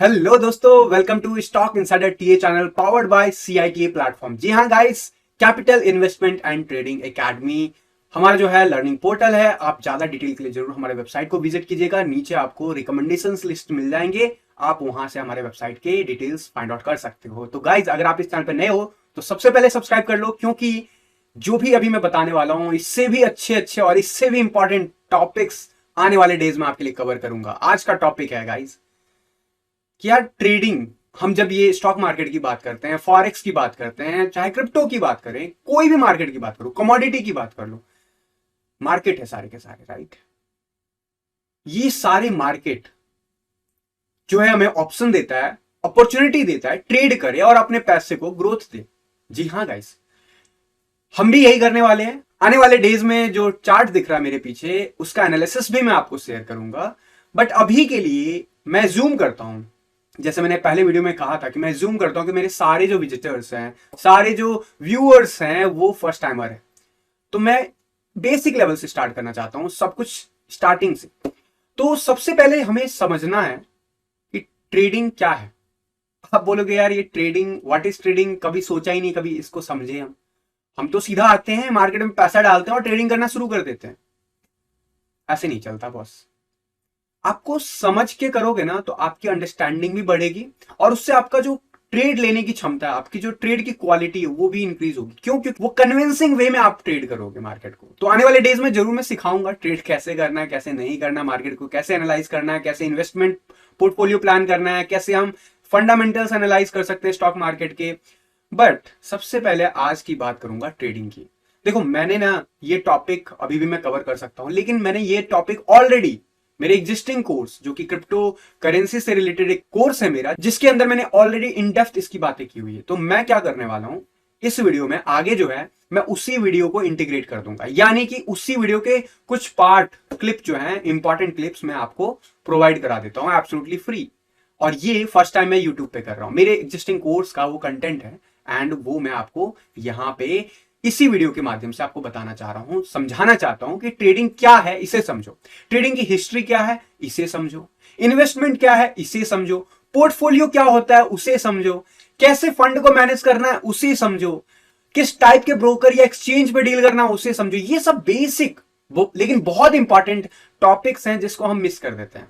Hello दोस्तों, welcome to stock insider TA channel powered by CITA platform. जी हाँ guys, capital investment and trading academy हमारा जो है लर्निंग पोर्टल है। आप ज्यादा डिटेल के लिए जरूर हमारे वेबसाइट को विजिट कीजिएगा। नीचे आपको रिकमेंडेशंस लिस्ट मिल जाएंगे, आप वहां से हमारे वेबसाइट के डिटेल्स फाइंड आउट कर सकते हो। तो गाइज, अगर आप इस चैनल पर नए हो तो सबसे पहले सब्सक्राइब कर लो, क्योंकि जो भी अभी मैं बताने वाला हूं इससे भी अच्छे और इससे भी इंपॉर्टेंट टॉपिक्स आने वाले डेज में आपके लिए कवर करूंगा। आज का टॉपिक है गाइज कि यार ट्रेडिंग, हम जब ये स्टॉक मार्केट की बात करते हैं, फॉरेक्स की बात करते हैं, चाहे क्रिप्टो की बात करें, कोई भी मार्केट की बात करो, कमोडिटी की बात कर लो, मार्केट है सारे के सारे, राइट। ये सारे मार्केट जो है हमें ऑप्शन देता है, अपॉर्चुनिटी देता है, ट्रेड करे और अपने पैसे को ग्रोथ दे। जी हाँ गाइस, हम भी यही करने वाले हैं। आने वाले डेज में जो चार्ट दिख रहा है मेरे पीछे, उसका एनालिसिस भी मैं आपको शेयर करूंगा। बट अभी के लिए मैं जूम करता हूं, जैसे मैंने पहले वीडियो में कहा था कि मैं जूम करता हूं कि मेरे सारे जो विजिटर्स हैं, सारे जो व्यूअर्स हैं, वो फर्स्ट टाइमर है। तो मैं बेसिक लेवल से स्टार्ट करना चाहता हूं, सब कुछ स्टार्टिंग से। तो सबसे पहले हमें समझना है कि ट्रेडिंग क्या है। आप बोलोगे यार ये ट्रेडिंग, व्हाट इज ट्रेडिंग, कभी सोचा ही नहीं, कभी इसको समझे। हम तो सीधा आते हैं, मार्केट में पैसा डालते हैं और ट्रेडिंग करना शुरू कर देते हैं। ऐसे नहीं चलता बॉस। आपको समझ के करोगे ना तो आपकी अंडरस्टैंडिंग भी बढ़ेगी और उससे आपका जो ट्रेड लेने की क्षमता है, आपकी जो ट्रेड की क्वालिटी है, वो भी इंक्रीज होगी। क्यों? क्योंकि वो कन्विंसिंग वे में आप ट्रेड करोगे मार्केट को। तो आने वाले डेज में जरूर मैं सिखाऊंगा ट्रेड कैसे करना है, कैसे नहीं करना, मार्केट को कैसे एनालाइज करना है, कैसे इन्वेस्टमेंट पोर्टफोलियो प्लान करना है, कैसे हम फंडामेंटल्स एनालाइज कर सकते हैं स्टॉक मार्केट के। बट सबसे पहले आज की बात करूंगा ट्रेडिंग की। देखो, मैंने ना ये टॉपिक अभी भी मैं कवर कर सकता हूं, लेकिन मैंने ये टॉपिक ऑलरेडी मेरे एग्जिस्टिंग कोर्स, जो कि क्रिप्टो करेंसी से रिलेटेड एक कोर्स है मेरा, जिसके अंदर मैंने ऑलरेडी इन डेप्थ इसकी बातें की हुई है। तो मैं क्या करने वाला हूं, इस वीडियो में आगे जो है मैं उसी वीडियो को इंटीग्रेट कर दूंगा, यानी कि उसी वीडियो के कुछ पार्ट क्लिप जो है, इंपॉर्टेंट क्लिप्स, मैं आपको प्रोवाइड करा देता हूं एब्सोल्युटली फ्री। और ये फर्स्ट टाइम मैं यूट्यूब पे कर रहा हूं, मेरे एग्जिस्टिंग कोर्स का वो कंटेंट है एंड वो मैं आपको यहां पे इसी वीडियो के माध्यम से आपको बताना चाह रहा हूं, समझाना चाहता हूं कि ट्रेडिंग क्या है, इसे समझो। ट्रेडिंग की हिस्ट्री क्या है, इसे समझो। इन्वेस्टमेंट क्या है, इसे समझो। पोर्टफोलियो क्या होता है, उसे समझो। कैसे फंड को मैनेज करना है, उसे समझो। किस टाइप के ब्रोकर या एक्सचेंज पे डील करना है, उसे समझो। ये सब बेसिक लेकिन बहुत इंपॉर्टेंट टॉपिक्स हैं जिसको हम मिस कर देते हैं।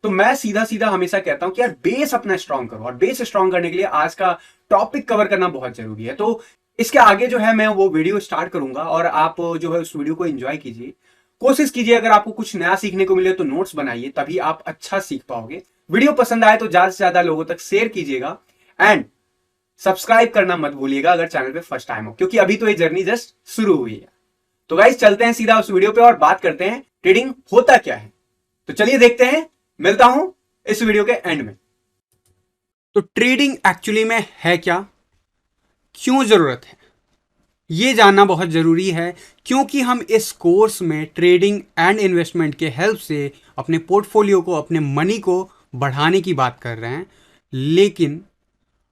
तो मैं सीधा सीधा हमेशा कहता हूं कि यार बेस अपना स्ट्रांग करो, और बेस स्ट्रांग करने के लिए आज का टॉपिक कवर करना बहुत जरूरी है। तो इसके आगे जो है मैं वो वीडियो स्टार्ट करूंगा और आप जो है उस वीडियो को एंजॉय कीजिए। कोशिश कीजिए अगर आपको कुछ नया सीखने को मिले तो नोट्स बनाइए, तभी आप अच्छा सीख पाओगे। वीडियो पसंद आए तो ज्यादा से ज्यादा लोगों तक शेयर कीजिएगा एंड सब्सक्राइब करना मत भूलिएगा अगर चैनल पे फर्स्ट टाइम हो, क्योंकि अभी तो ये जर्नी जस्ट शुरू हुई है। तो गाइस, चलते हैं सीधा उस वीडियो पे और बात करते हैं ट्रेडिंग होता क्या है। तो चलिए देखते हैं, मिलता हूं इस वीडियो के एंड में। तो ट्रेडिंग एक्चुअली में है क्या, क्यों जरूरत है, ये जानना बहुत ज़रूरी है, क्योंकि हम इस कोर्स में ट्रेडिंग एंड इन्वेस्टमेंट के हेल्प से अपने पोर्टफोलियो को, अपने मनी को बढ़ाने की बात कर रहे हैं। लेकिन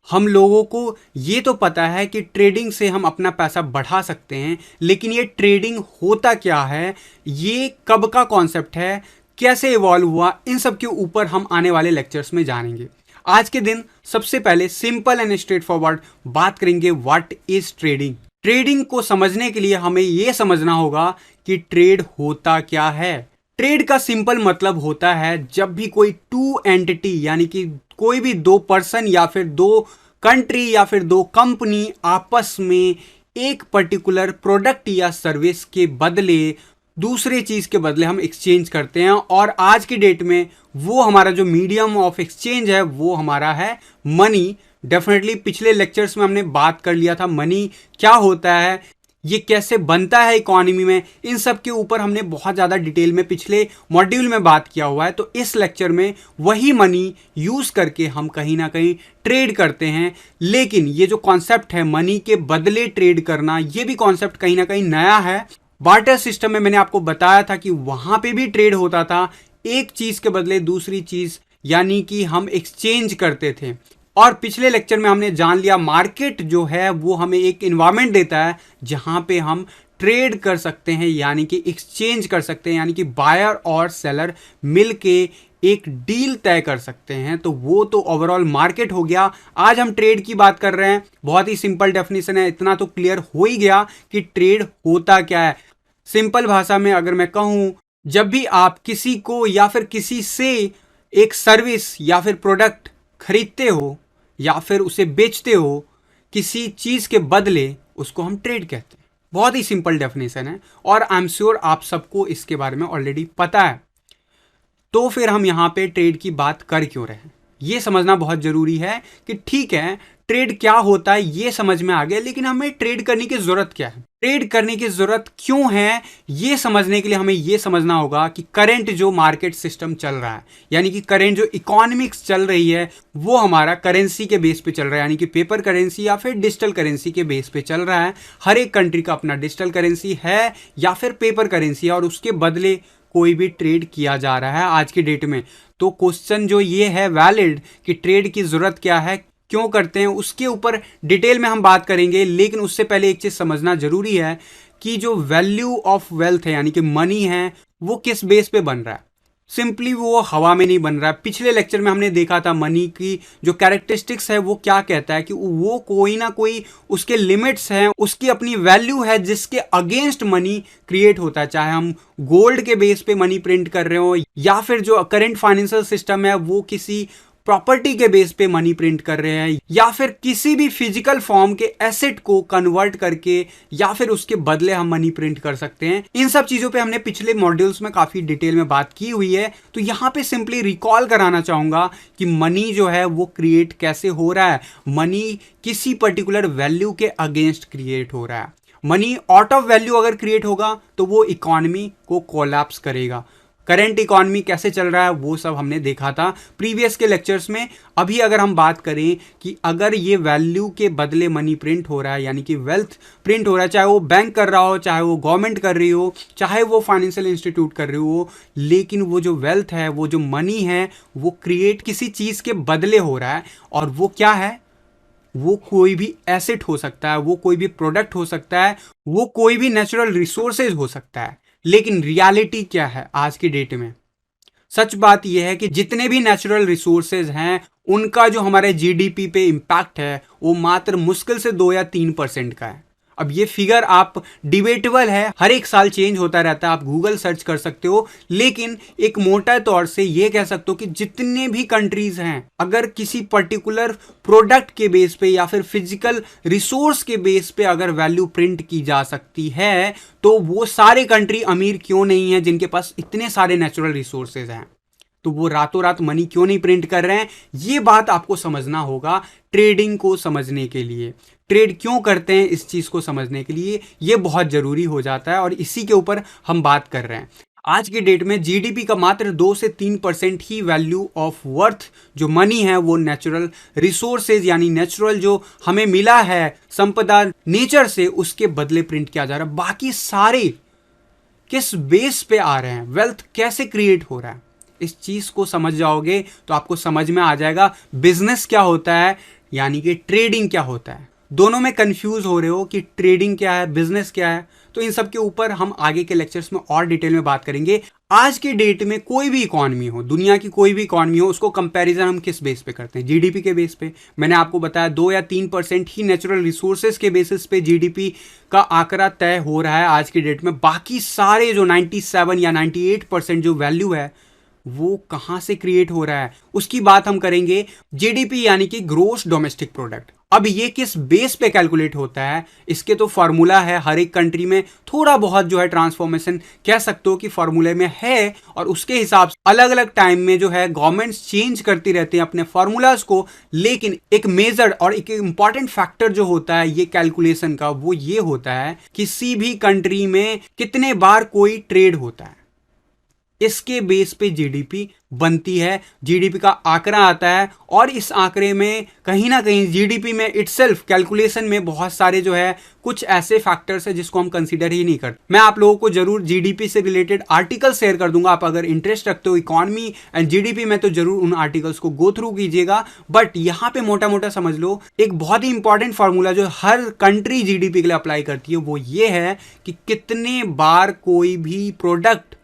हम लोगों को ये तो पता है कि ट्रेडिंग से हम अपना पैसा बढ़ा सकते हैं, लेकिन ये ट्रेडिंग होता क्या है, ये कब का कॉन्सेप्ट है, कैसे इवॉल्व हुआ, इन सब के ऊपर हम आने वाले लेक्चर्स में जानेंगे। आज के दिन सबसे पहले सिंपल एंड स्ट्रेट फॉरवर्ड बात करेंगे व्हाट इज ट्रेडिंग। ट्रेडिंग को समझने के लिए हमें यह समझना होगा कि ट्रेड होता क्या है। ट्रेड का सिंपल मतलब होता है जब भी कोई टू एंटिटी, यानी कि कोई भी दो पर्सन या फिर दो कंट्री या फिर दो कंपनी आपस में एक पर्टिकुलर प्रोडक्ट या सर्विस के बदले, दूसरे चीज के बदले हम एक्सचेंज करते हैं। और आज की डेट में वो हमारा जो मीडियम ऑफ एक्सचेंज है वो हमारा है मनी। डेफिनेटली पिछले लेक्चर्स में हमने बात कर लिया था मनी क्या होता है, ये कैसे बनता है इकोनॉमी में, इन सब के ऊपर हमने बहुत ज़्यादा डिटेल में पिछले मॉड्यूल में बात किया हुआ है। तो इस लेक्चर में वही मनी यूज़ करके हम कहीं ना कहीं ट्रेड करते हैं। लेकिन ये जो कॉन्सेप्ट है मनी के बदले ट्रेड करना, ये भी कॉन्सेप्ट कहीं ना कहीं नया है। बार्टर सिस्टम में मैंने आपको बताया था कि वहाँ पे भी ट्रेड होता था, एक चीज़ के बदले दूसरी चीज़, यानी कि हम एक्सचेंज करते थे। और पिछले लेक्चर में हमने जान लिया मार्केट जो है वो हमें एक इन्वायरमेंट देता है जहां पे हम ट्रेड कर सकते हैं, यानी कि एक्सचेंज कर सकते हैं, यानी कि बायर और सेलर मिलके एक डील तय कर सकते हैं, तो वो तो ओवरऑल मार्केट हो गया। आज हम ट्रेड की बात कर रहे हैं, बहुत ही सिंपल डेफिनेशन है, इतना तो क्लियर हो ही गया कि ट्रेड होता क्या है। सिंपल भाषा में अगर मैं कहूं, जब भी आप किसी को या फिर किसी से एक सर्विस या फिर प्रोडक्ट खरीदते हो या फिर उसे बेचते हो किसी चीज के बदले, उसको हम ट्रेड कहते हैं। बहुत ही सिंपल डेफिनेशन है और आई एम श्योर आप सबको इसके बारे में ऑलरेडी पता है। तो फिर हम यहां पे ट्रेड की बात कर क्यों रहे हैं, ये समझना बहुत जरूरी है कि ठीक है ट्रेड क्या होता है ये समझ में आ गया, लेकिन हमें ट्रेड करने की जरूरत क्या है, ट्रेड करने की जरूरत क्यों है, ये समझने के लिए हमें ये समझना होगा कि करंट जो मार्केट सिस्टम चल रहा है, यानी कि करंट जो इकोनॉमिक्स चल रही है, वो हमारा करेंसी के बेस पे चल रहा है, यानी कि पेपर करेंसी या फिर डिजिटल करेंसी के बेस पे चल रहा है। हर एक कंट्री का अपना डिजिटल करेंसी है या फिर पेपर करेंसी है और उसके बदले कोई भी ट्रेड किया जा रहा है आज की डेट में। तो क्वेश्चन जो ये है वैलिड कि ट्रेड की जरूरत क्या है, क्यों करते हैं, उसके ऊपर डिटेल में हम बात करेंगे। लेकिन उससे पहले एक चीज समझना जरूरी है कि जो वैल्यू ऑफ वेल्थ है, यानी कि मनी है, वो किस बेस पे बन रहा है। सिंपली वो हवा में नहीं बन रहा है। पिछले लेक्चर में हमने देखा था मनी की जो कैरेक्टरिस्टिक्स है वो क्या कहता है कि वो कोई ना कोई उसके लिमिट्स हैं, उसकी अपनी वैल्यू है जिसके अगेंस्ट मनी क्रिएट होता है। चाहे हम गोल्ड के बेस पे मनी प्रिंट कर रहे हो या फिर जो करंट फाइनेंशियल सिस्टम है वो किसी प्रॉपर्टी के बेस पे मनी प्रिंट कर रहे हैं या फिर किसी भी फिजिकल फॉर्म के एसेट को कन्वर्ट करके या फिर उसके बदले हम मनी प्रिंट कर सकते हैं। इन सब चीजों पे हमने पिछले मॉड्यूल्स में काफी डिटेल में बात की हुई है। तो यहां पे सिंपली रिकॉल कराना चाहूंगा कि मनी जो है वो क्रिएट कैसे हो रहा है। मनी किसी पर्टिकुलर वैल्यू के अगेंस्ट क्रिएट हो रहा है। मनी आउट ऑफ वैल्यू अगर क्रिएट होगा तो वो इकोनॉमी को कोलैप्स करेगा। करंट इकोनॉमी कैसे चल रहा है वो सब हमने देखा था प्रीवियस के लेक्चर्स में। अभी अगर हम बात करें कि अगर ये वैल्यू के बदले मनी प्रिंट हो रहा है, यानी कि वेल्थ प्रिंट हो रहा है, चाहे वो बैंक कर रहा हो, चाहे वो गवर्नमेंट कर रही हो, चाहे वो फाइनेंशियल इंस्टीट्यूट कर रही हो, लेकिन वो जो वेल्थ है, वो जो मनी है, वो क्रिएट किसी चीज के बदले हो रहा है। और वो क्या है, वो कोई भी एसेट हो सकता है, वो कोई भी प्रोडक्ट हो सकता है, वो कोई भी नेचुरल रिसोर्सेज हो सकता है। लेकिन रियलिटी क्या है आज की डेट में? सच बात यह है कि जितने भी नेचुरल रिसोर्सेज हैं उनका जो हमारे जीडीपी पे इम्पैक्ट है वो मात्र मुश्किल से 2 या 3% का है। अब ये फिगर आप डिबेटेबल है, हर एक साल चेंज होता रहता है, आप गूगल सर्च कर सकते हो। लेकिन एक मोटा तौर से ये कह सकते हो कि जितने भी कंट्रीज हैं, अगर किसी पर्टिकुलर प्रोडक्ट के बेस पे या फिर फिजिकल रिसोर्स के बेस पे अगर वैल्यू प्रिंट की जा सकती है, तो वो सारे कंट्री अमीर क्यों नहीं है जिनके पास इतने सारे नेचुरल रिसोर्सेज हैं? तो वो रातों रात मनी क्यों नहीं प्रिंट कर रहे हैं? ये बात आपको समझना होगा ट्रेडिंग को समझने के लिए। ट्रेड क्यों करते हैं इस चीज को समझने के लिए ये बहुत जरूरी हो जाता है और इसी के ऊपर हम बात कर रहे हैं। आज के डेट में जीडीपी का मात्र 2 से 3% ही वैल्यू ऑफ वर्थ जो मनी है वो नेचुरल रिसोर्सेज यानी नेचुरल जो हमें मिला है संपदा नेचर से, उसके बदले प्रिंट किया जा रहा है। बाकी सारे किस बेस पे आ रहे हैं, वेल्थ कैसे क्रिएट हो रहा है, इस चीज को समझ जाओगे तो आपको समझ में आ जाएगा बिजनेस क्या होता है, यानी कि ट्रेडिंग क्या होता है। दोनों में कंफ्यूज हो रहे हो कि ट्रेडिंग क्या है, बिजनेस क्या है, तो इन सब के ऊपर हम आगे के लेक्चर्स में और डिटेल में बात करेंगे। आज के डेट में कोई भी इकोनॉमी हो, दुनिया की कोई भी इकोनॉमी हो, उसको कंपैरिजन हम किस बेस पे करते हैं? जीडीपी के बेस पे। मैंने आपको बताया 2 या 3% ही नेचुरल रिसोर्सेज के बेसिस पे जीडीपी का आंकड़ा तय हो रहा है आज की डेट में। बाकी सारे जो 97 या 98% जो वैल्यू है वो कहां से क्रिएट हो रहा है, उसकी बात हम करेंगे। जीडीपी यानी कि ग्रोस डोमेस्टिक प्रोडक्ट। अब ये किस बेस पे कैलकुलेट होता है, इसके तो फॉर्मूला है हर एक कंट्री में, थोड़ा बहुत जो है ट्रांसफॉर्मेशन कह सकते हो कि फॉर्मूले में है और उसके हिसाब से अलग अलग टाइम में जो है गवर्नमेंट्स चेंज करती रहती हैं अपने फॉर्मूलाज को। लेकिन एक मेजर और एक इंपॉर्टेंट फैक्टर जो होता है ये कैलकुलेशन का, वो ये होता है किसी भी कंट्री में कितने बार कोई ट्रेड होता है, इसके बेस पे जीडीपी बनती है। जीडीपी का आंकड़ा आता है और इस आंकड़े में कहीं ना कहीं जीडीपी में इटसेल्फ कैलकुलेशन में बहुत सारे जो है कुछ ऐसे फैक्टर्स है जिसको हम कंसीडर ही नहीं करते। मैं आप लोगों को जरूर जीडीपी से रिलेटेड आर्टिकल शेयर कर दूंगा, आप अगर इंटरेस्ट रखते हो इकोनॉमी एंड जीडीपी में तो जरूर उन आर्टिकल्स को गो थ्रू कीजिएगा। बट यहाँ पे मोटा मोटा समझ लो एक बहुत ही इंपॉर्टेंट फॉर्मूला जो हर कंट्री जीडीपी के लिए अप्लाई करती है वो ये है कि कितने बार कोई भी प्रोडक्ट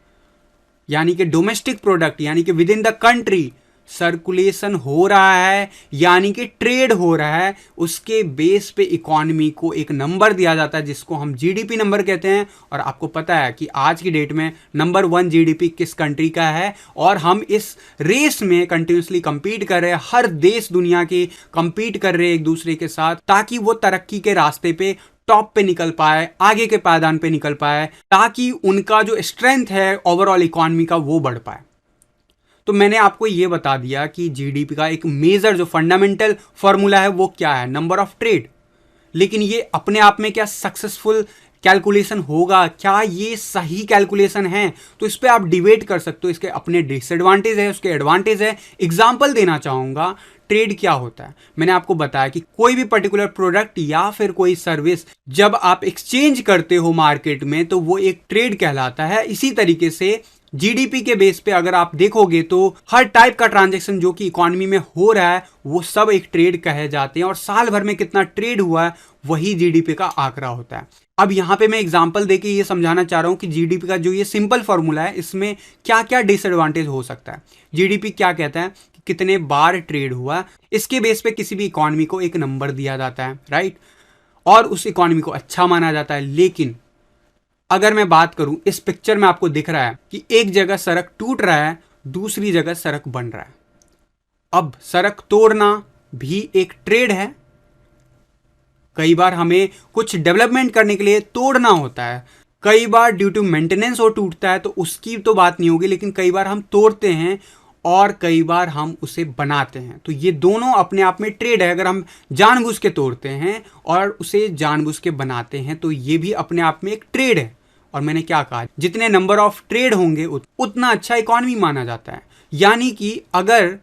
यानी कि डोमेस्टिक प्रोडक्ट यानी कि with in the country circulation हो रहा है, यानी कि ट्रेड हो रहा है, उसके बेस पे इकोनॉमी को एक नंबर दिया जाता है जिसको हम जीडीपी नंबर कहते हैं। और आपको पता है कि आज की डेट में नंबर 1 जीडीपी किस कंट्री का है, और हम इस रेस में कंटिन्यूसली compete कर रहे हैं। हर देश दुनिया के compete कर रहे हैं एक दूसरे के साथ, ताकि वो तरक्की के रास्ते पे टॉप पे निकल पाए, आगे के पायदान पे निकल पाए, ताकि उनका जो स्ट्रेंथ है ओवरऑल इकोनॉमी का वो बढ़ पाए। तो मैंने आपको ये बता दिया कि जीडीपी का एक मेजर जो फंडामेंटल फॉर्मूला है वो क्या है, नंबर ऑफ ट्रेड। लेकिन ये अपने आप में क्या सक्सेसफुल कैलकुलेशन होगा, क्या ये सही कैलकुलेशन है? तो इस पे आप डिबेट कर सकते हो। इसके अपने डिसएडवांटेज है, उसके एडवांटेज है। एग्जाम्पल देना चाहूंगा, ट्रेड क्या होता है। मैंने आपको बताया कि कोई भी पर्टिकुलर प्रोडक्ट या फिर कोई सर्विस जब आप एक्सचेंज करते हो मार्केट में तो वो एक ट्रेड कहलाता है। इसी तरीके से जीडीपी के बेस पे अगर आप देखोगे तो हर टाइप का ट्रांजैक्शन जो कि इकोनॉमी में हो रहा है वो सब एक ट्रेड कहे जाते हैं, और साल भर में कितना ट्रेड हुआ है वही जीडीपी का आंकड़ा होता है। अब यहां पे मैं एग्जांपल देके ये समझाना चाह रहा हूं कि जीडीपी का जो ये सिंपल फॉर्मूला है इसमें क्या क्या डिसएडवांटेज हो सकता है। जीडीपी क्या कहता है कि कितने बार ट्रेड हुआ, इसके बेस पे किसी भी इकोनॉमी को एक नंबर दिया जाता है, राइट, और उस इकोनॉमी को अच्छा माना जाता है। लेकिन अगर मैं बात करूं, इस पिक्चर में आपको दिख रहा है कि एक जगह सड़क टूट रहा है, दूसरी जगह सड़क बन रहा है। अब सड़क तोड़ना भी एक ट्रेड है। कई बार हमें कुछ डेवलपमेंट करने के लिए तोड़ना होता है, कई बार ड्यू टू मेंटेनेंस वो टूटता है, तो उसकी तो बात नहीं होगी। लेकिन कई बार हम तोड़ते हैं और कई बार हम उसे बनाते हैं, तो ये दोनों अपने आप में ट्रेड है। अगर हम जानबूझ के तोड़ते हैं और उसे जानबूझ के बनाते हैं तो ये भी अपने आप में एक ट्रेड है। और मैंने क्या कहा, जितने नंबर ऑफ ट्रेड होंगे उतना अच्छा इकोनॉमी माना जाता है। यानी कि अगर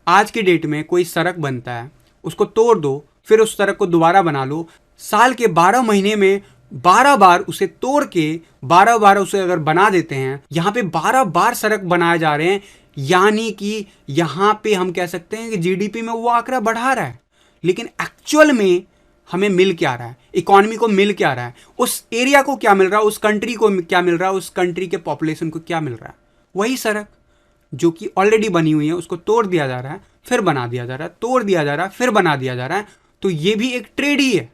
आज की डेट में कोई सड़क बनता है, उसको तोड़ दो, फिर उस सड़क को दोबारा बना लो, साल के 12 महीने में 12 बार उसे तोड़ के 12 बार उसे अगर बना देते हैं, यहां पे 12 बार सड़क बनाए जा रहे हैं, यानी कि यहां पे हम कह सकते हैं कि जीडीपी में वो आंकड़ा बढ़ा रहा है। लेकिन एक्चुअल में हमें मिल क्या रहा है, इकोनॉमी को मिल क्या रहा है, उस एरिया को क्या मिल रहा है, उस कंट्री को क्या मिल रहा है, उस कंट्री के पॉपुलेशन को क्या मिल रहा है? वही सड़क जो कि ऑलरेडी बनी हुई है, उसको तोड़ दिया जा रहा है, फिर बना दिया जा रहा है, तोड़ दिया जा रहा है, फिर बना दिया जा रहा है। तो ये भी एक ट्रेड ही है,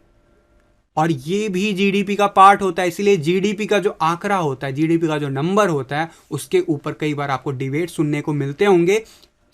और ये भी जीडीपी का पार्ट होता है। इसीलिए जीडीपी का जो आंकड़ा होता है, जीडीपी का जो नंबर होता है, उसके ऊपर कई बार आपको डिबेट सुनने को मिलते होंगे।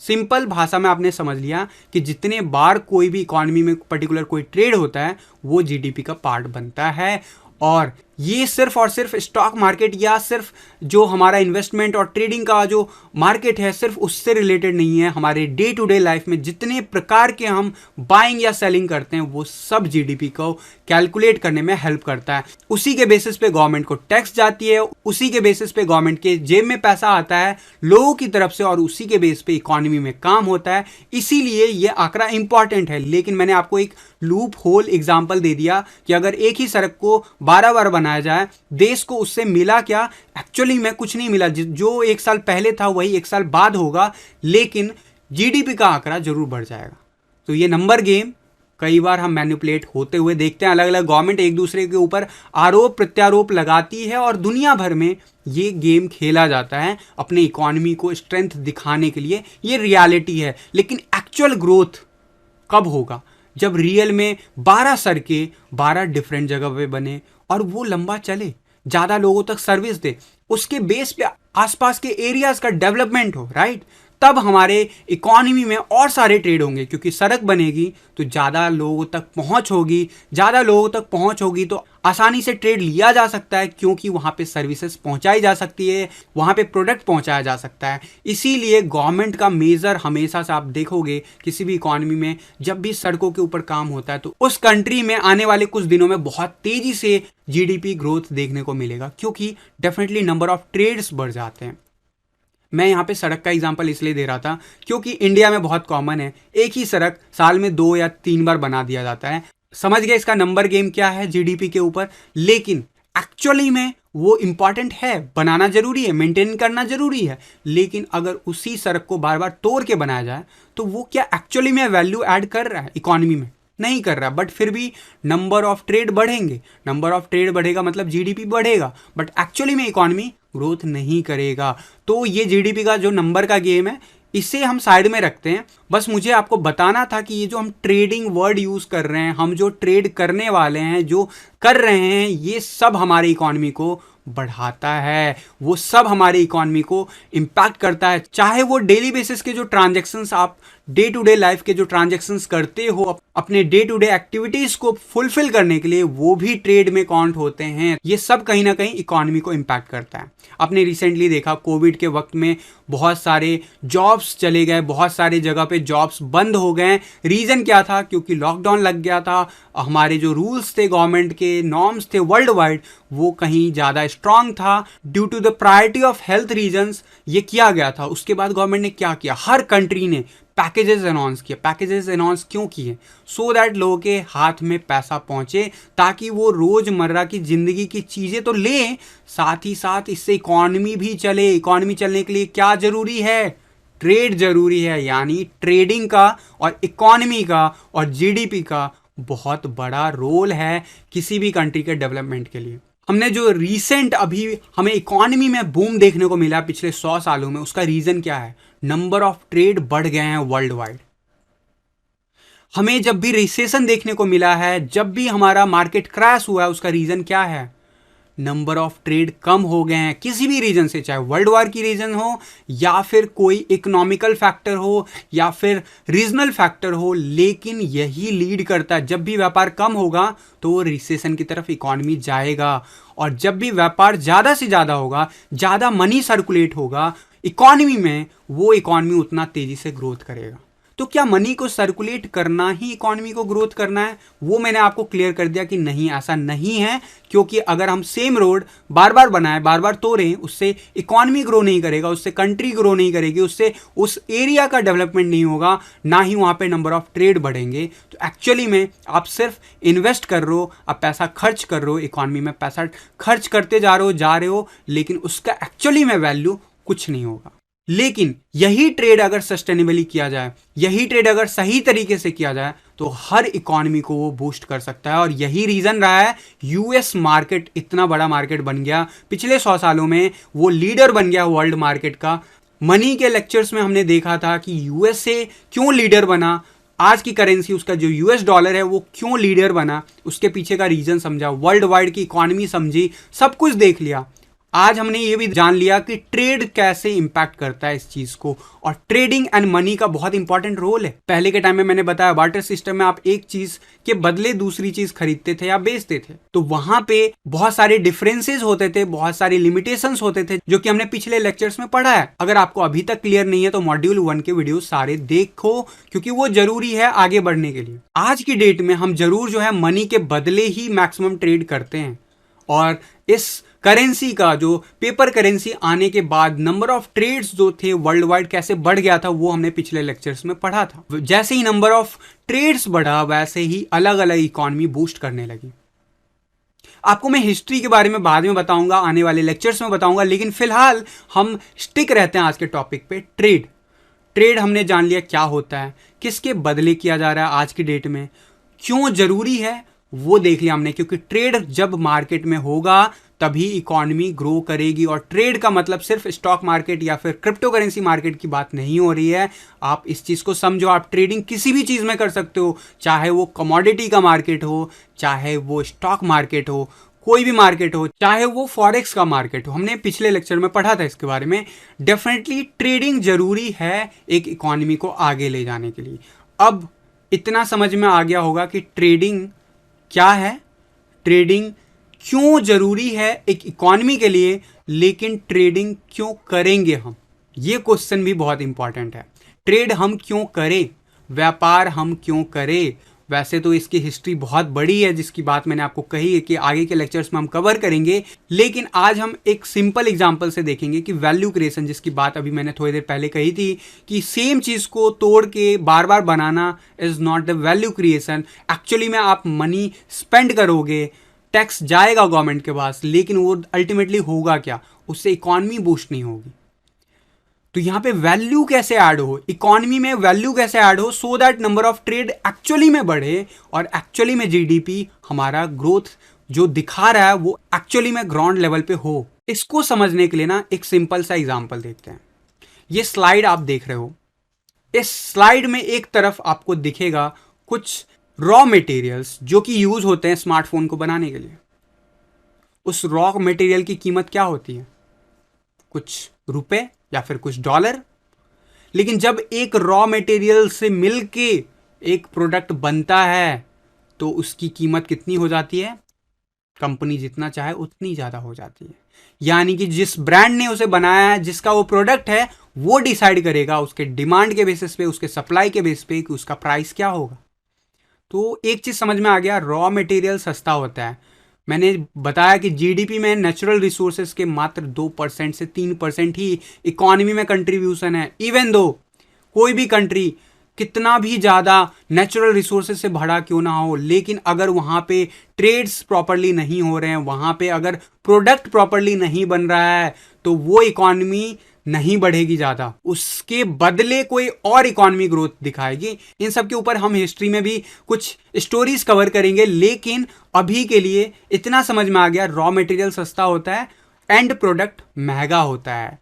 सिंपल भाषा में आपने समझ लिया कि जितने बार कोई भी इकोनॉमी में पर्टिकुलर कोई ट्रेड होता है वो जीडीपी का पार्ट बनता है। और ये सिर्फ और सिर्फ स्टॉक मार्केट या सिर्फ जो हमारा इन्वेस्टमेंट और ट्रेडिंग का जो मार्केट है सिर्फ उससे रिलेटेड नहीं है। हमारे डे टू डे लाइफ में जितने प्रकार के हम बाइंग या सेलिंग करते हैं वो सब जीडीपी को कैलकुलेट करने में हेल्प करता है। उसी के बेसिस पे गवर्नमेंट को टैक्स जाती है, उसी के बेसिस पे गवर्नमेंट के जेब में पैसा आता है लोगों की तरफ से, और उसी के बेस पे इकोनॉमी में काम होता है। इसीलिए ये आंकड़ा इंपॉर्टेंट है। लेकिन मैंने आपको एक लूप होल एग्जाम्पल दे दिया कि अगर एक ही सड़क को 12 बार बनाया जाए, देश को उससे मिला क्या? एक्चुअली में कुछ नहीं मिला। जो एक साल पहले था वही एक साल बाद होगा, लेकिन जीडीपी का आंकड़ा जरूर बढ़ जाएगा। तो ये नंबर गेम कई बार हम मैनिपुलेट होते हुए देखते हैं। अलग अलग गवर्नमेंट एक दूसरे के ऊपर आरोप प्रत्यारोप लगाती है और दुनिया भर में ये गेम खेला जाता है अपने इकोनॉमी को स्ट्रेंथ दिखाने के लिए। ये रियलिटी है। लेकिन एक्चुअल ग्रोथ कब होगा? जब रियल में 12 सड़कें 12 डिफरेंट जगह पे बने और वो लंबा चले, ज़्यादा लोगों तक सर्विस दे, उसके बेस पे आसपास के एरियाज का डेवलपमेंट हो, राइट? तब हमारे इकोनॉमी में और सारे ट्रेड होंगे, क्योंकि सड़क बनेगी तो ज़्यादा लोगों तक पहुंच होगी। ज़्यादा लोगों तक पहुंच होगी तो आसानी से ट्रेड लिया जा सकता है, क्योंकि वहाँ पे सर्विसेज पहुँचाई जा सकती है, वहाँ पे प्रोडक्ट पहुँचाया जा सकता है। इसीलिए गवर्नमेंट का मेजर हमेशा से आप देखोगे किसी भी इकोनॉमी में जब भी सड़कों के ऊपर काम होता है तो उस कंट्री में आने वाले कुछ दिनों में बहुत तेज़ी से जीडीपी ग्रोथ देखने को मिलेगा, क्योंकि डेफिनेटली नंबर ऑफ ट्रेड्स बढ़ जाते हैं। मैं यहाँ पे सड़क का एग्जांपल इसलिए दे रहा था क्योंकि इंडिया में बहुत कॉमन है, एक ही सड़क साल में 2 या 3 बार बना दिया जाता है। समझ गए इसका नंबर गेम क्या है जीडीपी के ऊपर? लेकिन एक्चुअली में वो इंपॉर्टेंट है, बनाना जरूरी है, मेंटेन करना जरूरी है। लेकिन अगर उसी सड़क को बार बार तोड़ के बनाया जाए तो वो क्या एक्चुअली में वैल्यू ऐड कर रहा है इकोनॉमी में? नहीं कर रहा, बट फिर भी नंबर ऑफ ट्रेड बढ़ेंगे, नंबर ऑफ ट्रेड बढ़ेगा मतलब जीडीपी बढ़ेगा, बट एक्चुअली में इकोनॉमी ग्रोथ नहीं करेगा। तो ये जीडीपी का जो नंबर का गेम है इसे हम साइड में रखते हैं। बस मुझे आपको बताना था कि ये जो हम ट्रेडिंग वर्ड यूज कर रहे हैं, हम जो ट्रेड करने वाले हैं, जो कर रहे हैं, ये सब हमारी इकोनॉमी को बढ़ाता है, वो सब हमारी इकोनॉमी को इम्पैक्ट करता है। चाहे वो डेली बेसिस के जो ट्रांजैक्शंस, आप डे टू डे लाइफ के जो ट्रांजैक्शंस करते हो अपने डे टू डे एक्टिविटीज को फुलफिल करने के लिए, वो भी ट्रेड में काउंट होते हैं। ये सब कहीं ना कहीं इकोनॉमी को इम्पैक्ट करता है। आपने रिसेंटली देखा कोविड के वक्त में बहुत सारे जॉब्स चले गए, बहुत सारे जगह पे जॉब्स बंद हो गए। रीजन क्या था? क्योंकि लॉकडाउन लग गया था। हमारे जो रूल्स थे, गवर्नमेंट के नॉर्म्स थे वर्ल्ड वाइड, वो कहीं ज़्यादा स्ट्रांग था। Due to the priority of health reasons ये किया गया था। उसके बाद गवर्नमेंट ने क्या किया? हर कंट्री ने पैकेजेस अनाउंस किया। पैकेजेस अनाउंस क्यों किए? सो दैट लोगों के हाथ में पैसा पहुंचे, ताकि वो रोजमर्रा की जिंदगी की चीजें तो लें, साथ ही साथ इससे इकोनॉमी भी चले। इकोनॉमी चलने के लिए क्या जरूरी है? ट्रेड जरूरी है। यानी ट्रेडिंग का और इकोनॉमी का और जीडीपी का बहुत बड़ा रोल है किसी भी कंट्री के डेवलपमेंट के लिए। हमने जो रीसेंट अभी हमें इकोनॉमी में बूम देखने को मिला पिछले 100 सालों में, उसका रीजन क्या है? नंबर ऑफ ट्रेड बढ़ गए हैं वर्ल्ड वाइड। हमें जब भी रिसेशन देखने को मिला है, जब भी हमारा मार्केट क्रैश हुआ है, उसका रीजन क्या है? नंबर ऑफ ट्रेड कम हो गए हैं किसी भी रीजन से, चाहे वर्ल्ड वार की रीजन हो या फिर कोई इकोनॉमिकल फैक्टर हो या फिर रीजनल फैक्टर हो। लेकिन यही लीड करता है, जब भी व्यापार कम होगा तो रिसेशन की तरफ इकोनॉमी जाएगा, और जब भी व्यापार ज़्यादा से ज़्यादा होगा, ज़्यादा मनी सर्कुलेट होगा इकोनॉमी में, वो इकोनॉमी उतना तेज़ी से ग्रोथ करेगा। तो क्या मनी को सर्कुलेट करना ही इकोनॉमी को ग्रोथ करना है? वो मैंने आपको क्लियर कर दिया कि नहीं, ऐसा नहीं है। क्योंकि अगर हम सेम रोड बार बार बनाए, बार बार तोड़ें, उससे इकोनॉमी ग्रो नहीं करेगा, उससे कंट्री ग्रो नहीं करेगी, उससे उस एरिया का डेवलपमेंट नहीं होगा, ना ही वहाँ पे नंबर ऑफ ट्रेड बढ़ेंगे। तो एक्चुअली में आप सिर्फ इन्वेस्ट कर रहे हो, आप पैसा खर्च कर रहे हो, इकोनॉमी में पैसा खर्च करते जा रहे हो, लेकिन उसका एक्चुअली में वैल्यू कुछ नहीं होगा। लेकिन यही ट्रेड अगर सस्टेनेबली किया जाए, यही ट्रेड अगर सही तरीके से किया जाए, तो हर इकोनॉमी को वो बूस्ट कर सकता है। और यही रीजन रहा है यूएस मार्केट इतना बड़ा मार्केट बन गया पिछले 100 सालों में, वो लीडर बन गया वर्ल्ड मार्केट का। मनी के लेक्चर्स में हमने देखा था कि यूएसए क्यों लीडर बना, आज की करेंसी उसका जो यूएस डॉलर है वो क्यों लीडर बना, उसके पीछे का रीजन समझा, वर्ल्ड वाइड की इकोनॉमी समझी, सब कुछ देख लिया। आज हमने ये भी जान लिया कि ट्रेड कैसे इंपैक्ट करता है इस चीज को, और ट्रेडिंग एंड मनी का बहुत इंपॉर्टेंट रोल है। पहले के टाइम में मैंने बताया बार्टर सिस्टम में आप एक चीज के बदले दूसरी चीज खरीदते थे या बेचते थे, तो वहां पे बहुत सारे डिफरेंसेस होते थे, बहुत सारे लिमिटेशंस होते थे, जो कि हमने पिछले लेक्चर्स में पढ़ा है। अगर आपको अभी तक क्लियर नहीं है तो मॉड्यूल 1 के वीडियो सारे देखो, क्योंकि वो जरूरी है आगे बढ़ने के लिए। आज की डेट में हम जरूर जो है मनी के बदले ही मैक्सिमम ट्रेड करते हैं, और इस करेंसी का जो पेपर करेंसी आने के बाद नंबर ऑफ ट्रेड्स जो थे वर्ल्ड वाइड कैसे बढ़ गया था, वो हमने पिछले लेक्चर्स में पढ़ा था। जैसे ही नंबर ऑफ ट्रेड्स बढ़ा, वैसे ही अलग अलग इकोनॉमी बूस्ट करने लगी। आपको मैं हिस्ट्री के बारे में बाद में बताऊंगा, आने वाले लेक्चर्स में बताऊंगा, लेकिन फिलहाल हम स्टिक रहते हैं आज के टॉपिक पे। ट्रेड हमने जान लिया क्या होता है, किसके बदले किया जा रहा है आज की डेट में, क्यों जरूरी है वो देख लिया हमने। क्योंकि ट्रेड जब मार्केट में होगा तभी इकोनॉमी ग्रो करेगी, और ट्रेड का मतलब सिर्फ स्टॉक मार्केट या फिर क्रिप्टो करेंसी मार्केट की बात नहीं हो रही है। आप इस चीज़ को समझो, आप ट्रेडिंग किसी भी चीज़ में कर सकते हो, चाहे वो कमोडिटी का मार्केट हो, चाहे वो स्टॉक मार्केट हो, कोई भी मार्केट हो, चाहे वो फॉरेक्स का मार्केट हो। हमने पिछले लेक्चर में पढ़ा था इसके बारे में। डेफिनेटली ट्रेडिंग जरूरी है एक इकोनॉमी को आगे ले जाने के लिए। अब इतना समझ में आ गया होगा कि ट्रेडिंग क्या है, ट्रेडिंग क्यों जरूरी है एक इकोनॉमी के लिए, लेकिन ट्रेडिंग क्यों करेंगे हम, ये क्वेश्चन भी बहुत इंपॉर्टेंट है। ट्रेड हम क्यों करें, व्यापार हम क्यों करें? वैसे तो इसकी हिस्ट्री बहुत बड़ी है, जिसकी बात मैंने आपको कही है कि आगे के लेक्चर्स में हम कवर करेंगे, लेकिन आज हम एक सिंपल एग्जांपल से देखेंगे कि वैल्यू क्रिएशन, जिसकी बात अभी मैंने थोड़ी देर पहले कही थी कि सेम चीज़ को तोड़ के बार बार बनाना is not the value creation. Actually में आप मनी स्पेंड करोगे, टैक्स जाएगा गवर्नमेंट के पास, लेकिन वो अल्टीमेटली होगा क्या? उससे इकोनॉमी बूस्ट नहीं होगी। तो यहाँ पे वैल्यू कैसे ऐड हो, इकोनॉमी में वैल्यू कैसे ऐड हो, so that number of trade actually में बढ़े और एक्चुअली में जीडीपी हमारा ग्रोथ जो दिखा रहा है वो एक्चुअली में ग्राउंड लेवल पे हो। इसको समझने के लिए ना एक सिंपल सा एग्जांपल देखते हैं। ये स्लाइड आप देख रहे हो, इस स्लाइड में एक तरफ आपको दिखेगा कुछ रॉ मटेरियल्स जो कि यूज होते हैं स्मार्टफोन को बनाने के लिए। उस रॉ मटेरियल की कीमत क्या होती है, कुछ रुपए या फिर कुछ डॉलर। लेकिन जब एक रॉ मटेरियल से मिलके एक प्रोडक्ट बनता है तो उसकी कीमत कितनी हो जाती है, कंपनी जितना चाहे उतनी ज्यादा हो जाती है। यानी कि जिस ब्रांड ने उसे बनाया है, जिसका वो प्रोडक्ट है, वो डिसाइड करेगा उसके डिमांड के बेसिस पे, उसके सप्लाई के बेसिस पे कि उसका प्राइस क्या होगा। तो एक चीज समझ में आ गया, रॉ मटेरियल सस्ता होता है। मैंने बताया कि जीडीपी में नेचुरल रिसोर्सेज के मात्र 2% से 3% ही इकोनॉमी में कंट्रीब्यूशन है। इवन दो कोई भी कंट्री कितना भी ज़्यादा नेचुरल रिसोर्सेज से भरा क्यों ना हो, लेकिन अगर वहाँ पे ट्रेड्स प्रॉपरली नहीं हो रहे हैं, वहाँ पे अगर प्रोडक्ट प्रॉपरली नहीं बन रहा है, तो वो इकोनॉमी नहीं बढ़ेगी ज़्यादा, उसके बदले कोई और इकोनॉमी ग्रोथ दिखाएगी। इन सब के ऊपर हम हिस्ट्री में भी कुछ स्टोरीज कवर करेंगे, लेकिन अभी के लिए इतना समझ में आ गया, रॉ मटेरियल सस्ता होता है, एंड प्रोडक्ट महंगा होता है।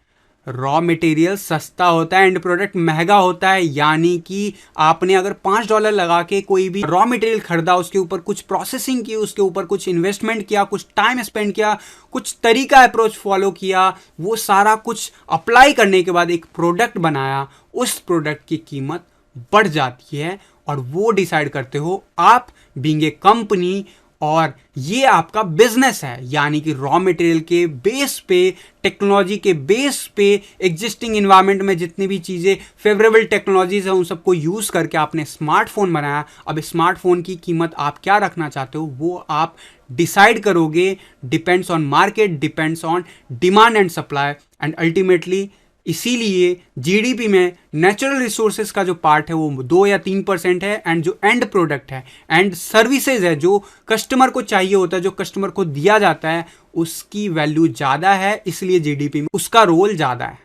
रॉ मटेरियल सस्ता होता है, एंड प्रोडक्ट महंगा होता है। यानी कि आपने अगर $5 लगा के कोई भी रॉ मटेरियल खरीदा, उसके ऊपर कुछ प्रोसेसिंग की, उसके ऊपर कुछ इन्वेस्टमेंट किया, कुछ टाइम स्पेंड किया, कुछ तरीका अप्रोच फॉलो किया, वो सारा कुछ अप्लाई करने के बाद एक प्रोडक्ट बनाया, उस प्रोडक्ट की कीमत बढ़ जाती है और वो डिसाइड करते हो आप बीइंग ए कंपनी, और ये आपका बिजनेस है। यानी कि रॉ मटेरियल के बेस पे, टेक्नोलॉजी के बेस पे, एग्जिस्टिंग इन्वायरमेंट में जितनी भी चीज़ें फेवरेबल टेक्नोलॉजीज है उन सबको यूज़ करके आपने स्मार्टफोन बनाया। अब स्मार्टफोन की कीमत आप क्या रखना चाहते हो वो आप डिसाइड करोगे, depends on market, depends on demand and supply, and ultimately इसीलिए जीडीपी में नेचुरल रिसोर्सेज का जो पार्ट है वो 2 या 3% है, एंड जो एंड प्रोडक्ट है, एंड सर्विसेज है, जो कस्टमर को चाहिए होता है, जो कस्टमर को दिया जाता है, उसकी वैल्यू ज़्यादा है, इसलिए जीडीपी में उसका रोल ज़्यादा है।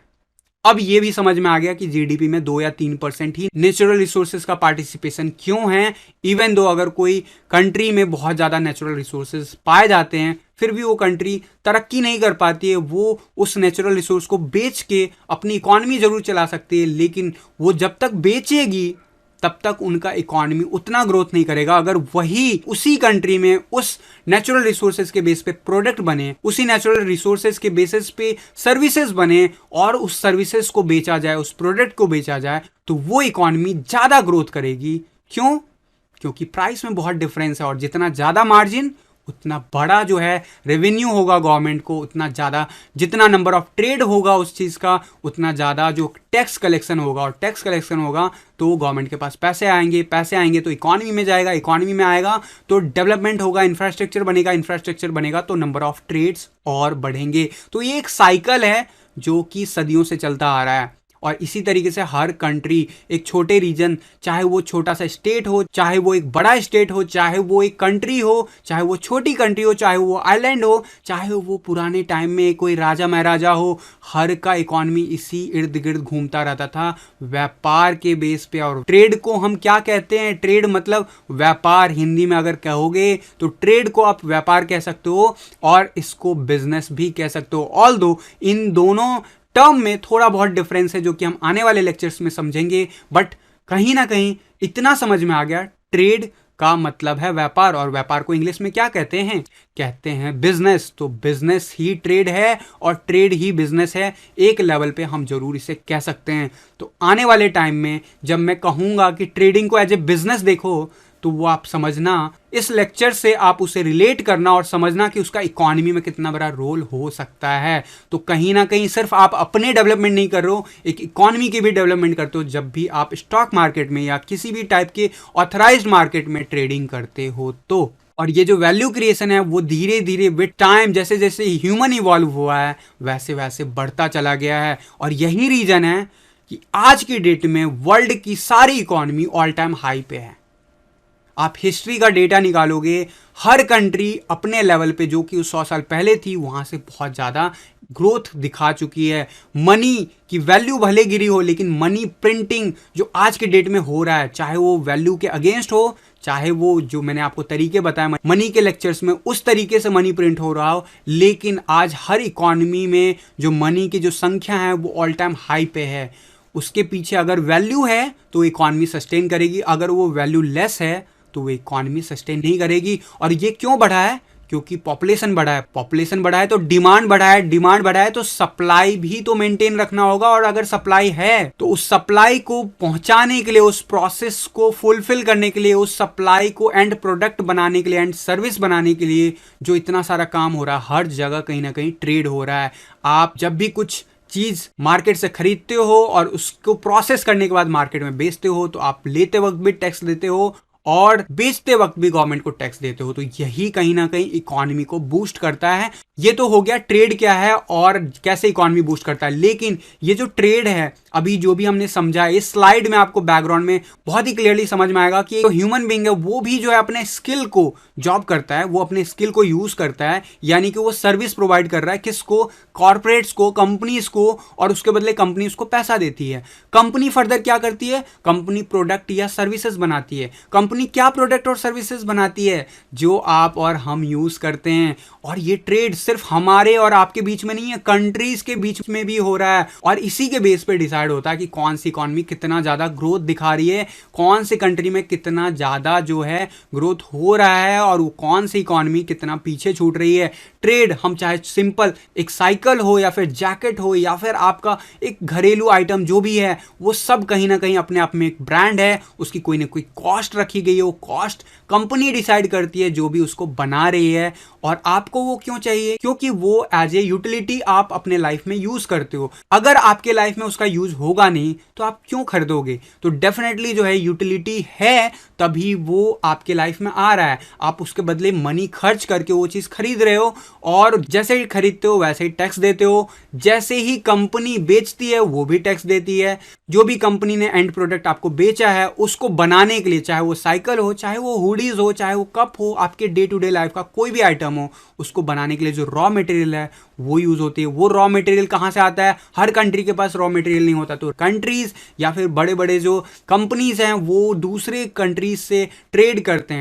अब ये भी समझ में आ गया कि जीडीपी में 2 या 3% ही नेचुरल रिसोर्सेज का पार्टिसिपेशन क्यों है। इवन दो अगर कोई कंट्री में बहुत ज़्यादा नेचुरल रिसोर्सेज पाए जाते हैं, फिर भी वो कंट्री तरक्की नहीं कर पाती है। वो उस नेचुरल रिसोर्स को बेच के अपनी इकोनॉमी जरूर चला सकती है, लेकिन वो जब तक बेचेगी तब तक उनका इकोनॉमी उतना ग्रोथ नहीं करेगा। अगर वही उसी कंट्री में उस नेचुरल रिसोर्सेज के बेस पे प्रोडक्ट बने, उसी नेचुरल रिसोर्सेज के बेसिस पे सर्विसेज बने, और उस सर्विसेज को बेचा जाए, उस प्रोडक्ट को बेचा जाए, तो वो इकोनॉमी ज़्यादा ग्रोथ करेगी। क्यों? क्योंकि प्राइस में बहुत डिफरेंस है, और जितना ज़्यादा मार्जिन उतना बड़ा जो है रेवेन्यू होगा गवर्नमेंट को, उतना ज़्यादा जितना नंबर ऑफ ट्रेड होगा उस चीज़ का, उतना ज़्यादा जो टैक्स कलेक्शन होगा, और टैक्स कलेक्शन होगा तो गवर्नमेंट के पास पैसे आएंगे, पैसे आएंगे तो इकोनॉमी में जाएगा, इकोनॉमी में आएगा तो डेवलपमेंट होगा, इंफ्रास्ट्रक्चर बनेगा, इंफ्रास्ट्रक्चर बनेगा तो नंबर ऑफ ट्रेड्स और बढ़ेंगे। तो ये एक साइकिल है जो कि सदियों से चलता आ रहा है। और इसी तरीके से हर कंट्री, एक छोटे रीजन, चाहे वो छोटा सा स्टेट हो, चाहे वो एक बड़ा स्टेट हो, चाहे वो एक कंट्री हो, चाहे वो छोटी कंट्री हो, चाहे वो आइलैंड हो, चाहे वो पुराने टाइम में कोई राजा महाराजा हो, हर का इकोनॉमी इसी इर्द गिर्द घूमता रहता था, व्यापार के बेस पे। और ट्रेड को हम क्या कहते हैं? ट्रेड मतलब व्यापार। हिंदी में अगर कहोगे तो ट्रेड को आप व्यापार कह सकते हो और इसको बिजनेस भी कह सकते हो। ऑल्दो इन दोनों टर्म में थोड़ा बहुत डिफरेंस है जो कि हम आने वाले लेक्चर्स में समझेंगे, बट कहीं ना कहीं इतना समझ में आ गया, ट्रेड का मतलब है व्यापार, और व्यापार को इंग्लिश में क्या कहते हैं? कहते हैं बिजनेस। तो बिजनेस ही ट्रेड है और ट्रेड ही बिजनेस है, एक लेवल पे हम जरूर इसे कह सकते हैं। तो आने वाले टाइम में जब मैं कहूँगा कि ट्रेडिंग को एज ए बिजनेस देखो, तो वो आप समझना, इस लेक्चर से आप उसे रिलेट करना और समझना कि उसका इकोनॉमी में कितना बड़ा रोल हो सकता है। तो कहीं ना कहीं सिर्फ आप अपने डेवलपमेंट नहीं कर रहे हो, एक इकोनॉमी की भी डेवलपमेंट करते हो जब भी आप स्टॉक मार्केट में या किसी भी टाइप के ऑथराइज्ड मार्केट में ट्रेडिंग करते हो। तो और ये जो वैल्यू क्रिएशन है वो धीरे धीरे विद टाइम, जैसे जैसे ह्यूमन इवॉल्व हुआ है वैसे वैसे बढ़ता चला गया है। और यही रीजन है कि आज की डेट में वर्ल्ड की सारी इकोनॉमी ऑल टाइम हाई पे है। आप हिस्ट्री का डेटा निकालोगे, हर कंट्री अपने लेवल पे जो कि उस 100 साल पहले थी वहां से बहुत ज़्यादा ग्रोथ दिखा चुकी है। मनी की वैल्यू भले गिरी हो, लेकिन मनी प्रिंटिंग जो आज के डेट में हो रहा है, चाहे वो वैल्यू के अगेंस्ट हो, चाहे वो जो मैंने आपको तरीके बताए मनी के लेक्चर्स में उस तरीके से मनी प्रिंट हो रहा हो, लेकिन आज हर इकॉनमी में जो मनी की जो संख्या है वो ऑल टाइम हाई पे है। उसके पीछे अगर वैल्यू है तो इकॉनमी सस्टेन करेगी, अगर वो वैल्यू लेस है तो वो इकॉनमी सस्टेन नहीं करेगी। और ये क्यों बढ़ा है? क्योंकि पॉपुलेशन बढ़ा है, पॉपुलेशन बढ़ा है तो डिमांड बढ़ा है, डिमांड बढ़ा है तो सप्लाई भी तो मेंटेन रखना होगा। और अगर सप्लाई है तो उस सप्लाई को पहुंचाने के लिए, उस प्रोसेस को फुलफिल करने के लिए, उस सप्लाई को एंड प्रोडक्ट बनाने के लिए, एंड सर्विस बनाने के लिए जो इतना सारा काम हो रहा है, हर जगह कहीं ना कहीं ट्रेड हो रहा है। आप जब भी कुछ चीज मार्केट से खरीदते हो और उसको प्रोसेस करने के बाद मार्केट में बेचते हो, तो आप लेते वक्त भी टैक्स देते हो और बेचते वक्त भी गवर्नमेंट को टैक्स देते हो। तो यही कहीं ना कहीं इकोनॉमी को बूस्ट करता है। ये तो हो गया ट्रेड क्या है और कैसे इकोनॉमी बूस्ट करता है। लेकिन ये जो ट्रेड है, अभी जो भी हमने समझा, इस स्लाइड में आपको बैकग्राउंड में बहुत ही क्लियरली समझ में आएगा कि ह्यूमन बीइंग है वो भी जो है अपने स्किल को जॉब करता है, वो अपने स्किल को यूज करता है, यानी कि वो सर्विस प्रोवाइड कर रहा है किसको? कॉर्पोरेट्स को, कंपनीज को, और उसके बदले कंपनी उसको पैसा देती है। कंपनी फर्दर क्या करती है? कंपनी प्रोडक्ट या सर्विसेज बनाती है। कंपनी क्या प्रोडक्ट और सर्विसेज बनाती है? जो आप और हम यूज करते हैं। और ये ट्रेड सिर्फ हमारे और आपके बीच में नहीं है, कंट्रीज के बीच में भी हो रहा है। और इसी के बेस पे डिसाइड होता है कि कौन सी इकॉनमी कितना ज्यादा ग्रोथ दिखा रही है, कौन सी कंट्री में कितना ज्यादा जो है ग्रोथ हो रहा है, और वो कौन सी इकॉनमी कितना पीछे छूट रही है। ट्रेड हम चाहे सिंपल एक साइकिल हो या फिर जैकेट हो या फिर आपका एक घरेलू आइटम जो भी है, वो सब कहीं ना कहीं अपने आप में एक ब्रांड है, उसकी कोई ना कोई कॉस्ट रखी गई है। वो कॉस्ट कंपनी डिसाइड करती है जो भी उसको बना रही है। और आपको वो क्यों चाहिए? क्योंकि वो एज ए यूटिलिटी आप अपने लाइफ में यूज करते हो। अगर आपके लाइफ में उसका यूज होगा नहीं तो आप क्यों खरीदोगे? तो डेफिनेटली जो है यूटिलिटी है, तभी वो आपके लाइफ में आ रहा है। आप उसके बदले मनी खर्च करके वो चीज खरीद रहे हो, और जैसे ही खरीदते हो वैसे ही टैक्स देते हो। जैसे ही कंपनी बेचती है वो भी टैक्स देती है। जो भी कंपनी ने एंड प्रोडक्ट आपको बेचा है उसको बनाने के लिए, चाहे वो साइकिल हो, चाहे वो हुडीज हो, चाहे वो कप हो, आपके डे टू डे लाइफ का कोई भी आइटम हो, उसको बनाने के लिए जो रॉ मटेरियल है वो यूज होती है। वो रॉ मटेरियल कहां से आता है? हर कंट्री के पास रॉ मटेरियल नहीं होता, तो कंट्रीज या फिर बड़े बड़े जो कंपनीज हैं वो दूसरे कंट्रीज से ट्रेड करते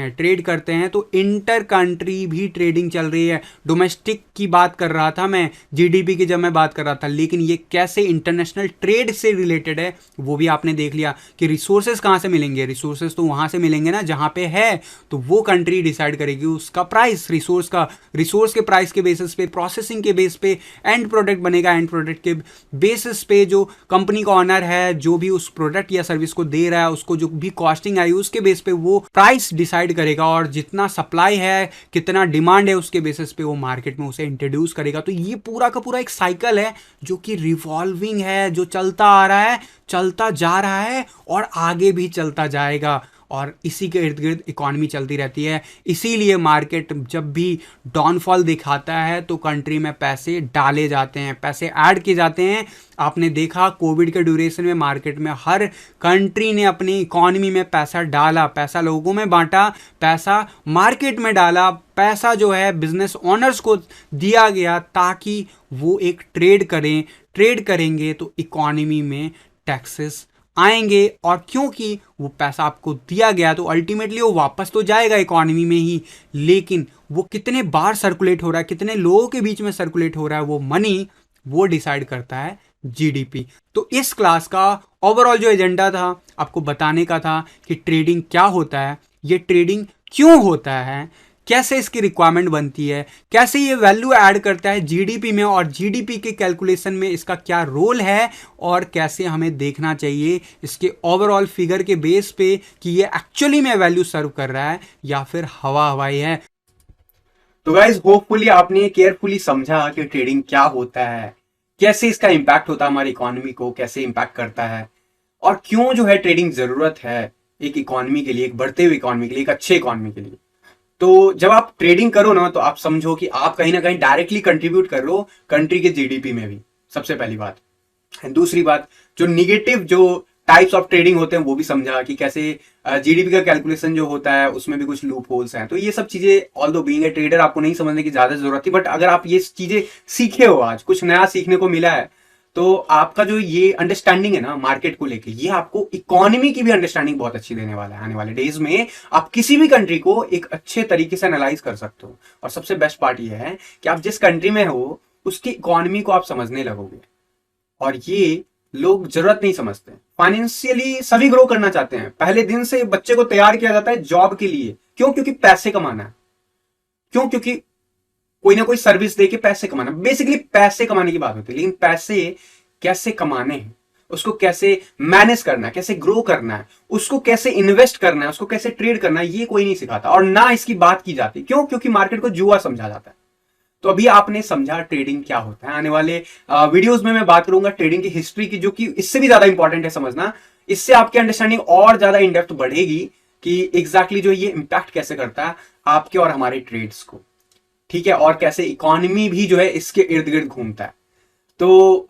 हैं। तो इंटर कंट्री भी ट्रेडिंग चल रही है। डोमेस्टिक की बात कर रहा था मैं, जीडीपी की जब मैं बात कर रहा था, लेकिन ये कैसे इंटरनेशनल ट्रेड से रिलेटेड है वो भी आपने देख लिया कि रिसोर्सेज कहां से मिलेंगे। रिसोर्सेज तो वहां से मिलेंगे ना जहां पे है, तो वो कंट्री डिसाइड करेगी उसका प्राइस, रिसोर्स के प्राइस के बेसिस पे, प्रोसेसिंग के बेस पे एंड प्रोडक्ट बनेगा। एंड प्रोडक्ट के बेसिस पे जो कंपनी का ऑनर है, जो भी उस प्रोडक्ट या सर्विस को दे रहा है, उसको जो भी कॉस्टिंग आई उसके बेस पे वो प्राइस डिसाइड करेगा। और जितना सप्लाई है, कितना डिमांड है, उसके बेसिस पे वो मार्केट में उसे इंट्रोड्यूस करेगा। तो ये पूरा का पूरा एक साइकिल है जो कि रिवॉल्विंग है, जो चलता आ रहा है, चलता जा रहा है और आगे भी चलता जाएगा। और इसी के इर्द गिर्द इकॉनमी चलती रहती है। इसीलिए मार्केट जब भी डाउनफॉल दिखाता है तो कंट्री में पैसे डाले जाते हैं, पैसे ऐड किए जाते हैं। आपने देखा कोविड के ड्यूरेशन में मार्केट में हर कंट्री ने अपनी इकॉनमी में पैसा डाला, पैसा लोगों में बांटा, पैसा मार्केट में डाला, पैसा जो है बिजनेस ओनर्स को दिया गया ताकि वो एक ट्रेड करेंगे तो इकॉनमी में टैक्सेस आएंगे। और क्योंकि वो पैसा आपको दिया गया तो अल्टीमेटली वो वापस तो जाएगा इकॉनमी में ही, लेकिन वो कितने बार सर्कुलेट हो रहा है, कितने लोगों के बीच में सर्कुलेट हो रहा है वो मनी, वो डिसाइड करता है जीडीपी। तो इस क्लास का ओवरऑल जो एजेंडा था आपको बताने का था कि ट्रेडिंग क्या होता है, ये ट्रेडिंग क्यों होता है, कैसे इसकी रिक्वायरमेंट बनती है, कैसे ये वैल्यू ऐड करता है जीडीपी में, और जीडीपी के कैलकुलेशन में इसका क्या रोल है, और कैसे हमें देखना चाहिए इसके ओवरऑल फिगर के बेस पे कि ये एक्चुअली में वैल्यू सर्व कर रहा है या फिर हवाई है। तो गाइस होपफुली आपने केयरफुली समझा कि ट्रेडिंग क्या होता है, कैसे इसका इंपैक्ट होता है हमारी इकोनॉमी को, कैसे इंपैक्ट करता है, और क्यों जो है ट्रेडिंग जरूरत है एक इकोनॉमी के लिए, एक बढ़ते हुए इकोनॉमी के लिए, एक अच्छे इकोनॉमी के लिए। तो जब आप ट्रेडिंग करो ना तो आप समझो कि आप कहीं ना कहीं डायरेक्टली कंट्रीब्यूट कर रहे हो कंट्री के जीडीपी में भी, सबसे पहली बात। दूसरी बात, जो निगेटिव जो टाइप्स ऑफ ट्रेडिंग होते हैं वो भी समझा कि कैसे जीडीपी का कैलकुलेशन जो होता है उसमें भी कुछ लूप होल्स हैं। तो ये सब चीजें ऑल्दो बीइंग ए ट्रेडर आपको नहीं समझने की ज्यादा जरूरत थी, बट अगर आप ये चीजें सीखे हो, आज कुछ नया सीखने को मिला है, तो आपका जो ये अंडरस्टैंडिंग है ना मार्केट को लेके, ये आपको इकोनॉमी की भी अंडरस्टैंडिंग बहुत अच्छी देने वाला है। आने वाले डेज में आप किसी भी कंट्री को एक अच्छे तरीके से एनालाइज कर सकते हो। और सबसे बेस्ट पार्ट ये है कि आप जिस कंट्री में हो उसकी इकोनॉमी को आप समझने लगोगे, और ये लोग जरूरत नहीं समझते। फाइनेंशियली सभी ग्रो करना चाहते हैं, पहले दिन से बच्चे को तैयार किया जाता है जॉब के लिए। क्यों? क्योंकि पैसे कमाना है। क्यों? क्योंकि कोई ना कोई सर्विस देके पैसे कमाना, बेसिकली पैसे कमाने की बात होती है। लेकिन पैसे कैसे कमाने हैं, उसको कैसे मैनेज करना है, कैसे ग्रो करना है, उसको कैसे इन्वेस्ट करना है, उसको कैसे ट्रेड करना है, ये कोई नहीं सिखाता और ना इसकी बात की जाती। क्यों? क्योंकि मार्केट को जुआ समझा जाता है। तो अभी आपने समझा ट्रेडिंग क्या होता है। आने वाले वीडियोस में मैं बात करूंगा ट्रेडिंग की हिस्ट्री की, जो कि इससे भी ज्यादा इंपॉर्टेंट है समझना। इससे आपकी अंडरस्टैंडिंग और ज्यादा इन डेप्थ बढ़ेगी कि एग्जैक्टली जो ये इंपैक्ट कैसे करता है आपके और हमारे ट्रेड्स को, ठीक है, और कैसे इकोनॉमी भी जो है इसके इर्द गिर्द घूमता है। तो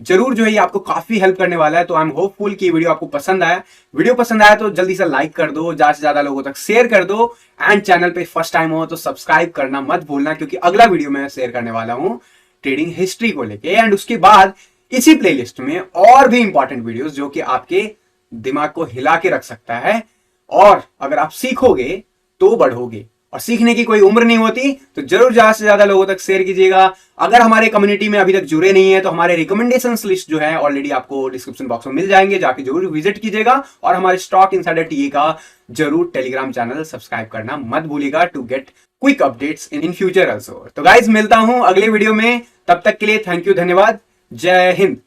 जरूर जो है ये आपको काफी हेल्प करने वाला है। तो आई एम होपफुल कि वीडियो आपको पसंद आया। वीडियो पसंद आया तो जल्दी से लाइक कर दो, ज्यादा से ज्यादा लोगों तक शेयर कर दो, एंड चैनल पे फर्स्ट टाइम हो तो सब्सक्राइब करना मत भूलना, क्योंकि अगला वीडियो मैं शेयर करने वाला हूं ट्रेडिंग हिस्ट्री को लेके। एंड उसके बाद इसी प्लेलिस्ट में और भी इंपॉर्टेंट वीडियोस जो कि आपके दिमाग को हिला के रख सकता है, और अगर आप सीखोगे तो बढ़ोगे। और सीखने की कोई उम्र नहीं होती, तो जरूर ज्यादा से ज्यादा लोगों तक शेयर कीजिएगा। अगर हमारे कम्युनिटी में अभी तक जुड़े नहीं है तो हमारे रिकमेंडेशंस लिस्ट जो है ऑलरेडी आपको डिस्क्रिप्शन बॉक्स में मिल जाएंगे, जाके जरूर विजिट कीजिएगा। और हमारे स्टॉक इनसाइडर टीए का जरूर टेलीग्राम चैनल सब्सक्राइब करना मत भूलिएगा to get quick updates in future also. तो गाइज मिलता हूं अगले वीडियो में, तब तक के लिए थैंक यू, धन्यवाद, जय हिंद।